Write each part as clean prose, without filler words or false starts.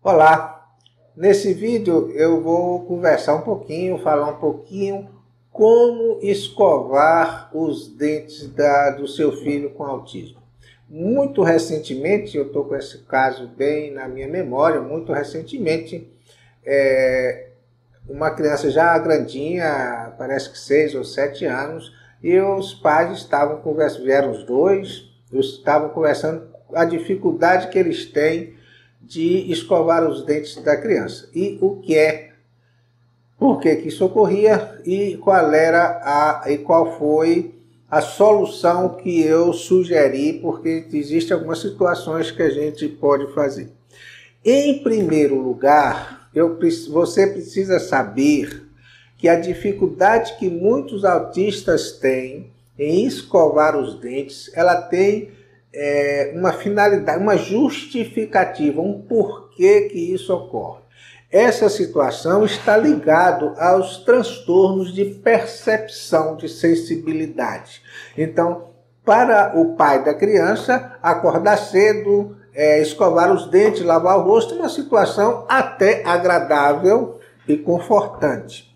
Olá, nesse vídeo eu vou conversar um pouquinho, falar um pouquinho como escovar os dentes do seu filho com autismo. Muito recentemente, eu estou com esse caso bem na minha memória, muito recentemente, uma criança já grandinha, parece que 6 ou 7 anos, e os pais estavam conversando, vieram os dois, estavam conversando a dificuldade que eles têm de escovar os dentes da criança. E o que é, por que isso ocorria e qual foi a solução que eu sugeri, porque existem algumas situações que a gente pode fazer. Em primeiro lugar, você precisa saber que a dificuldade que muitos autistas têm em escovar os dentes, ela tem uma finalidade, uma justificativa, um porquê que isso ocorre. Essa situação está ligada aos transtornos de percepção de sensibilidade. Então, para o pai da criança, acordar cedo, escovar os dentes, lavar o rosto, é uma situação até agradável e confortante.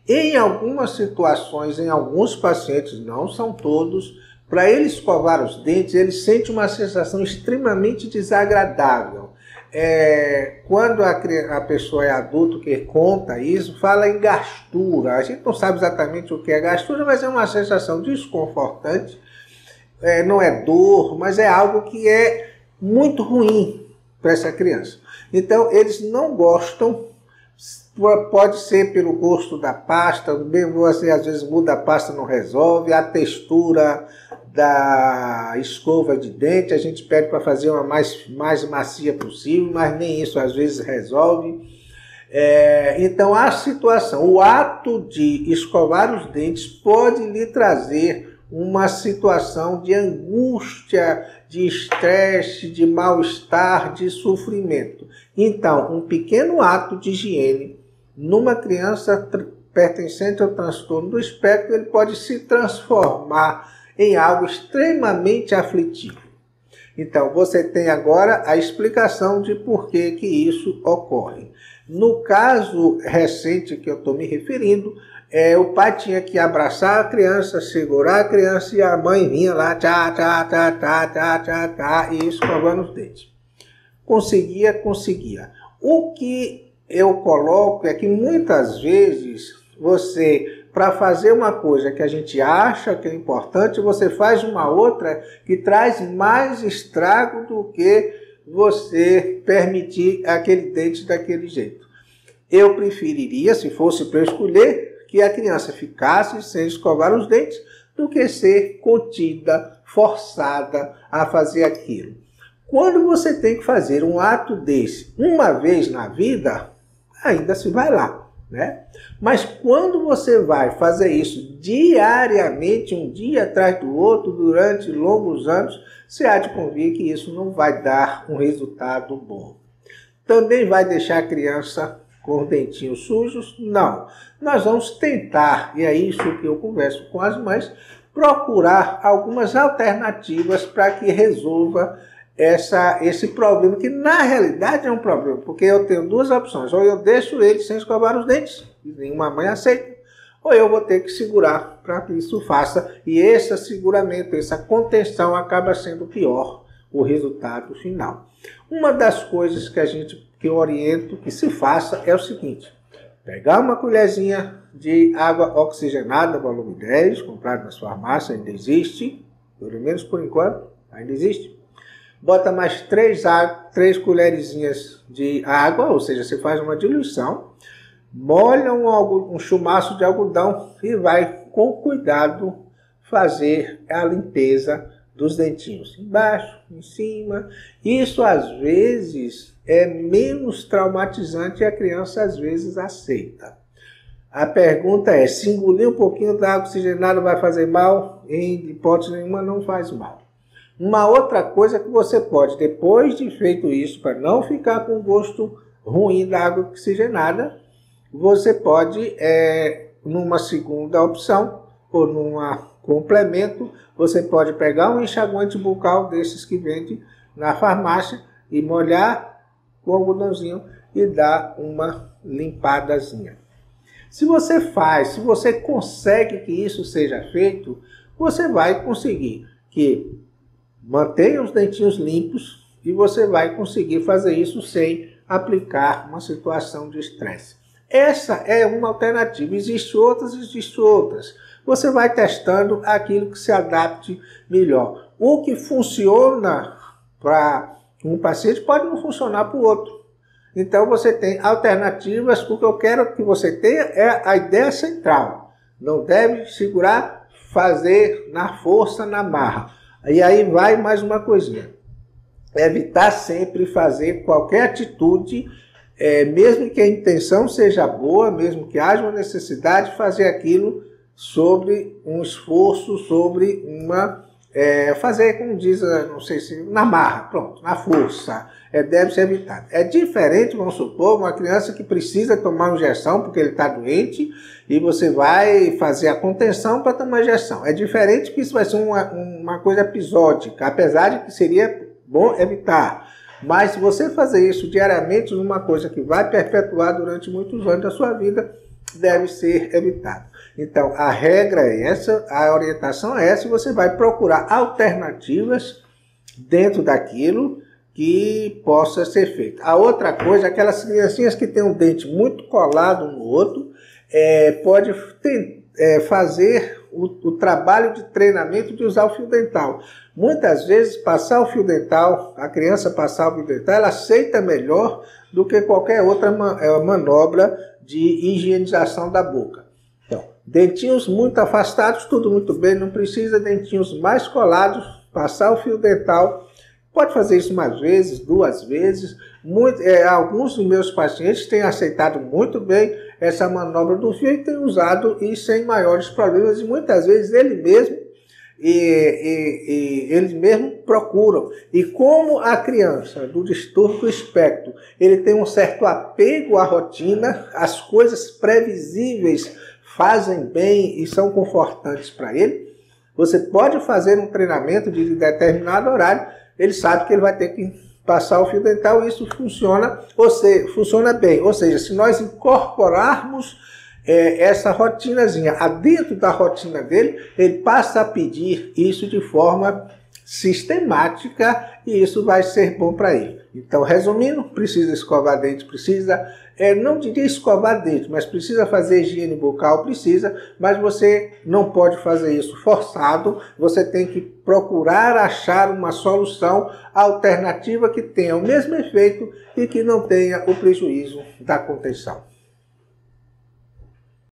Em algumas situações, em alguns pacientes, não são todos, para ele escovar os dentes, ele sente uma sensação extremamente desagradável. Quando a pessoa é adulto que conta isso, fala em gastura. A gente não sabe exatamente o que é gastura, mas é uma sensação desconfortante. Não é dor, mas é algo que é muito ruim para essa criança. Então, eles não gostam. Pode ser pelo gosto da pasta, você às vezes muda a pasta, não resolve, a textura da escova de dente, a gente pede para fazer uma mais macia possível, mas nem isso às vezes resolve. Então a situação, o ato de escovar os dentes pode lhe trazer uma situação de angústia, de estresse, de mal-estar, de sofrimento. Então, um pequeno ato de higiene numa criança pertencente ao transtorno do espectro, ele pode se transformar em algo extremamente aflitivo. Então, você tem agora a explicação de por que isso ocorre. No caso recente que eu estou me referindo, o pai tinha que abraçar a criança, segurar a criança e a mãe vinha lá, e escovando os dentes. Conseguia. O que eu coloco é que muitas vezes você, para fazer uma coisa que a gente acha que é importante, você faz uma outra que traz mais estrago do que você permitir aquele dente daquele jeito. Eu preferiria, se fosse para escolher, que a criança ficasse sem escovar os dentes do que ser contida, forçada a fazer aquilo. Quando você tem que fazer um ato desse uma vez na vida, ainda se vai lá, né? Mas quando você vai fazer isso diariamente, um dia atrás do outro, durante longos anos, você há de convir que isso não vai dar um resultado bom. Também vai deixar a criança com os dentinhos sujos? Não. Nós vamos tentar, e é isso que eu converso com as mães, procurar algumas alternativas para que resolva esse problema, que na realidade é um problema, porque eu tenho duas opções: ou eu deixo ele sem escovar os dentes, e nenhuma mãe aceita, ou eu vou ter que segurar para que isso faça, e esse seguramento, essa contenção acaba sendo pior o resultado final. Uma das coisas que eu oriento que se faça é o seguinte: pegar uma colherzinha de água oxigenada, volume 10, comprado nas farmácias, ainda existe, pelo menos por enquanto, ainda existe. Bota mais 3 colherzinhas de água, ou seja, você faz uma diluição, molha um chumaço de algodão e vai com cuidado fazer a limpeza dos dentinhos, embaixo, em cima. Isso às vezes é menos traumatizante e a criança às vezes aceita. A pergunta é: se engolir um pouquinho da água oxigenada vai fazer mal? Em hipótese nenhuma, não faz mal. Uma outra coisa que você pode, depois de feito isso, para não ficar com gosto ruim da água oxigenada, você pode, numa segunda opção, ou num complemento, você pode pegar um enxaguante bucal desses que vende na farmácia e molhar com o algodãozinho e dá uma limpadinha. Se você faz, se você consegue que isso seja feito, você vai conseguir que mantenha os dentinhos limpos e você vai conseguir fazer isso sem aplicar uma situação de estresse. Essa é uma alternativa. Existem outras. Você vai testando aquilo que se adapte melhor. O que funciona para um paciente pode não funcionar para o outro. Então você tem alternativas. O que eu quero que você tenha é a ideia central. Não deve segurar, fazer na força, na marra. E aí vai mais uma coisinha. Evitar sempre fazer qualquer atitude, mesmo que a intenção seja boa, mesmo que haja uma necessidade de fazer aquilo sobre um esforço, sobre uma... fazer, como diz, não sei se, na marra, pronto, na força. Deve ser evitado. É diferente, vamos supor, uma criança que precisa tomar uma injeção porque ele está doente e você vai fazer a contenção para tomar injeção. É diferente que isso vai ser uma coisa episódica, apesar de que seria bom evitar. Mas se você fazer isso diariamente, numa coisa que vai perpetuar durante muitos anos da sua vida, deve ser evitado. Então, a regra é essa, a orientação é essa, e você vai procurar alternativas dentro daquilo que possa ser feito. A outra coisa, aquelas criancinhas que têm um dente muito colado um no outro, pode fazer o trabalho de treinamento de usar o fio dental. Muitas vezes, passar o fio dental, a criança passar o fio dental, ela aceita melhor do que qualquer outra manobra de higienização da boca. Então, dentinhos muito afastados, tudo muito bem, não precisa dentinhos mais colados, passar o fio dental. Pode fazer isso uma vez, duas vezes. Alguns dos meus pacientes têm aceitado muito bem essa manobra do fio e têm usado e sem maiores problemas. E muitas vezes eles mesmos procuram. E como a criança do distúrbio do espectro, ele tem um certo apego à rotina, as coisas previsíveis fazem bem e são confortantes para ele, você pode fazer um treinamento de determinado horário, ele sabe que ele vai ter que passar o fio dental e isso funciona bem. Ou seja, se nós incorporarmos essa rotinazinha dentro da rotina dele, ele passa a pedir isso de forma sistemática e isso vai ser bom para ele. Então, resumindo, precisa escovar dente, precisa, não diria escovar dente, mas precisa fazer higiene bucal, precisa, mas você não pode fazer isso forçado, você tem que procurar achar uma solução alternativa que tenha o mesmo efeito e que não tenha o prejuízo da contenção.